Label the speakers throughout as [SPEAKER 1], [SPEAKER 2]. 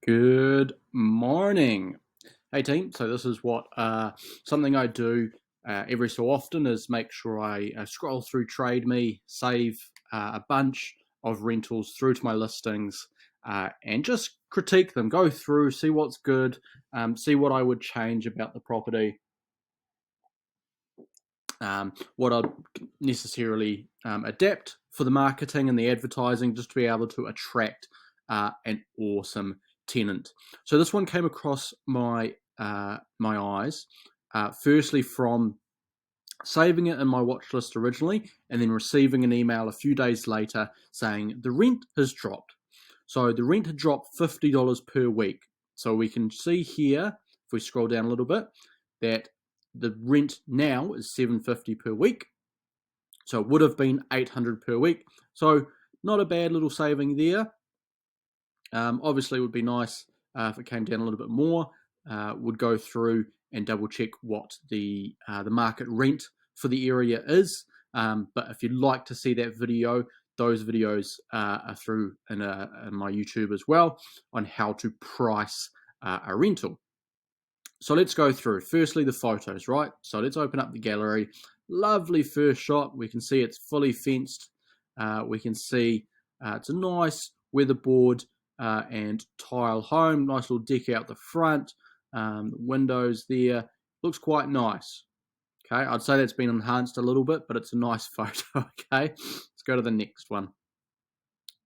[SPEAKER 1] Good morning. Hey team, so this is what something I do every so often is make sure I scroll through Trademe, save a bunch of rentals through to my listings and just critique them, go through, see what's good, see what I would change about the property, what I'd necessarily adapt for the marketing and the advertising just to be able to attract an awesome tenant. So this one came across my eyes, firstly from saving it in my watch list originally and then receiving an email a few days later saying the rent has dropped. So the rent had dropped $50 per week. So we can see here, if we scroll down a little bit, that the rent now is $750 per week. So it would have been $800 per week. So not a bad little saving there. Obviously, it would be nice if it came down a little bit more. Would go through and double check what the market rent for the area is. But if you'd like to see that video, those videos are through in my YouTube as well on how to price a rental. So let's go through. Firstly, the photos, right? So let's open up the gallery. Lovely first shot. We can see it's fully fenced. We can see it's a nice weatherboard and tile home. Nice little deck out the front. Windows there. Looks quite nice. Okay, I'd say that's been enhanced a little bit, but it's a nice photo. Okay, let's go to the next one.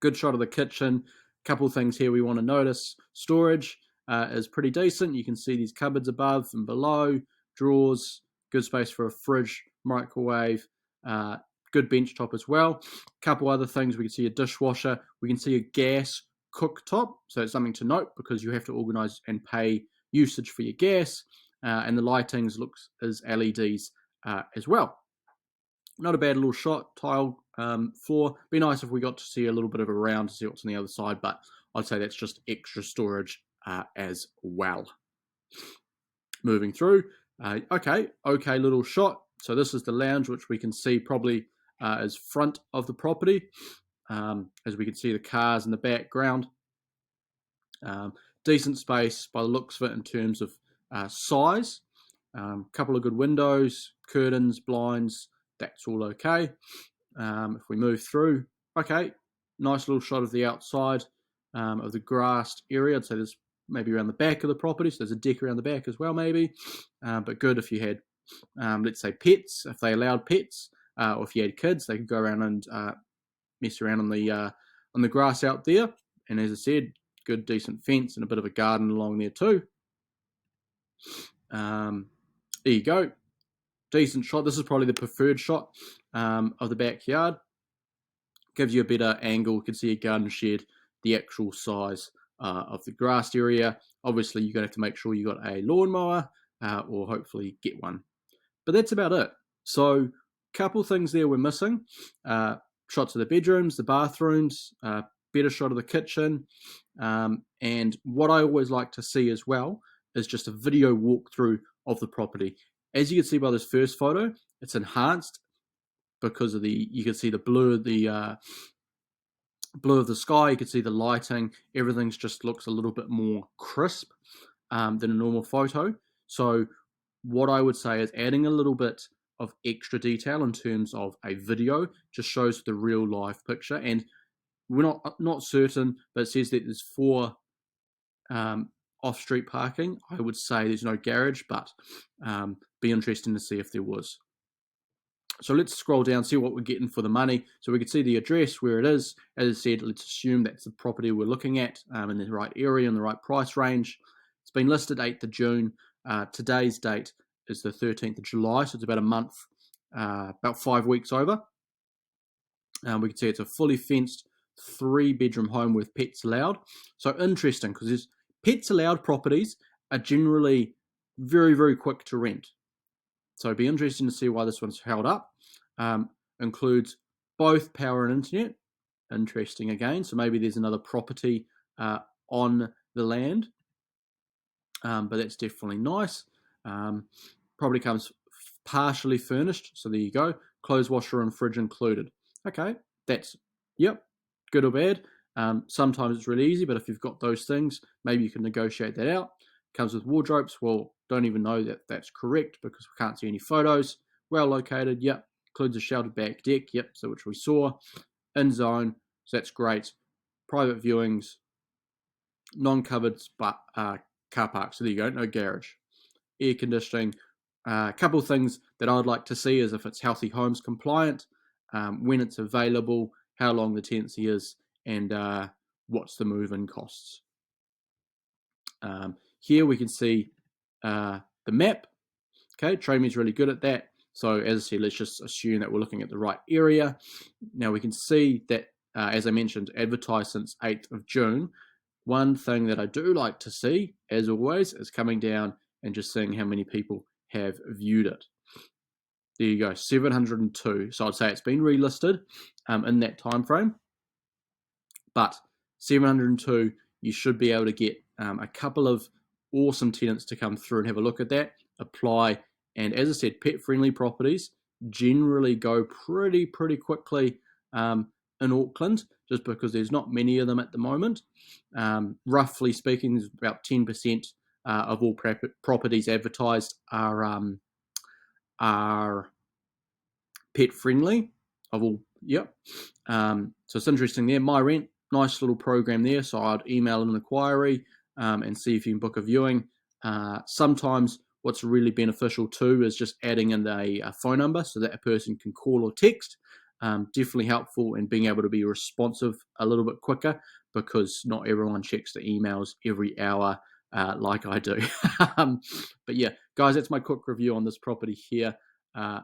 [SPEAKER 1] Good shot of the kitchen. Couple of things here we want to notice. Storage is pretty decent. You can see these cupboards above and below, drawers, good space for a fridge, microwave, good bench top as well. Couple other things, we can see a dishwasher, we can see a gas cooktop, so it's something to note because you have to organise and pay usage for your gas, and the lightings looks as LEDs as well. Not a bad little shot, tile floor. Be nice if we got to see a little bit of a round to see what's on the other side, but I'd say that's just extra storage as well. Moving through, okay little shot. So this is the lounge, which we can see probably is front of the property, as we can see the cars in the background. Decent space by the looks of it in terms of size. Couple of good windows, curtains, blinds, that's all okay. If we move through, okay, nice little shot of the outside of the grassed area. I'd say there's maybe around the back of the property, so there's a deck around the back as well maybe, but good if you had, let's say, pets, if they allowed pets, or if you had kids, they could go around and mess around on the grass out there. And as I said, good decent fence and a bit of a garden along there too. There you go. Decent shot. This is probably the preferred shot of the backyard. Gives you a better angle. You can see a garden shed, the actual size of the grassed area. Obviously, you're going to have to make sure you got a lawnmower or hopefully get one. But that's about it. So, couple things there we're missing. Shots of the bedrooms, the bathrooms, better shot of the kitchen. And what I always like to see as well is just a video walkthrough of the property. As you can see by this first photo, it's enhanced because of you can see the blue of the sky. You can see the lighting. Everything's just looks a little bit more crisp than a normal photo. So what I would say is adding a little bit of extra detail in terms of a video just shows the real life picture. And we're not certain, but it says that there's 4 off-street parking. I would say there's no garage, but be interesting to see if there was. So let's scroll down, see what we're getting for the money. So we can see the address, where it is. As I said, let's assume that's the property we're looking at in the right area, in the right price range. It's been listed 8th of June. Today's date is the 13th of July, so it's about a month, about 5 weeks over. We can see it's a fully fenced 3-bedroom home with pets allowed. So interesting, because there's pets allowed properties are generally very, very quick to rent. So it'd be interesting to see why this one's held up. Includes both power and internet. Interesting again. So maybe there's another property on the land. But that's definitely nice. Probably comes partially furnished. So there you go. Clothes washer and fridge included. Okay, that's, yep, good or bad. Sometimes it's really easy, but if you've got those things, maybe you can negotiate that out. Comes with wardrobes. Well, don't even know that that's correct because we can't see any photos. Well located, yep. Includes a sheltered back deck, yep, so which we saw. In zone, so that's great. Private viewings, non-covered car park, so there you go, no garage. Air conditioning. A couple of things that I'd like to see is if it's Healthy Homes compliant, when it's available, how long the tenancy is, and what's the move-in costs. Here we can see the map. Okay, Trademe is really good at that. So as I said, let's just assume that we're looking at the right area. Now we can see that, as I mentioned, advertised since 8th of June. One thing that I do like to see, as always, is coming down and just seeing how many people have viewed it. There you go, 702. So I'd say it's been relisted in that time frame. But 702, you should be able to get a couple of awesome tenants to come through and have a look at that, apply. And as I said, pet-friendly properties generally go pretty quickly in Auckland, just because there's not many of them at the moment. Roughly speaking, there's about 10% of all properties advertised are pet-friendly. Of all, yep. So it's interesting there. My Rent, nice little program there. So I'd email an inquiry and see if you can book a viewing. Sometimes what's really beneficial too is just adding in a phone number so that a person can call or text. Definitely helpful in being able to be responsive a little bit quicker, because not everyone checks their emails every hour like I do. But yeah, guys, that's my quick review on this property here. As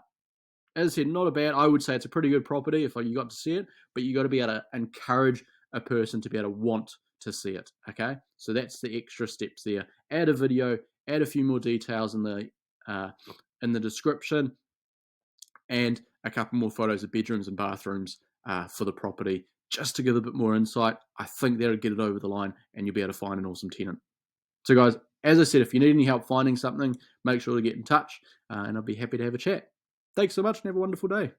[SPEAKER 1] I said, not a bad, I would say it's a pretty good property if you got to see it, but you got to be able to encourage a person to be able to want to see it, okay? So that's the extra steps there. Add a video, add a few more details in the description, and a couple more photos of bedrooms and bathrooms for the property, just to give a bit more insight. I think that'll get it over the line, and you'll be able to find an awesome tenant. So guys, as I said, if you need any help finding something, make sure to get in touch, and I'll be happy to have a chat. Thanks so much and have a wonderful day.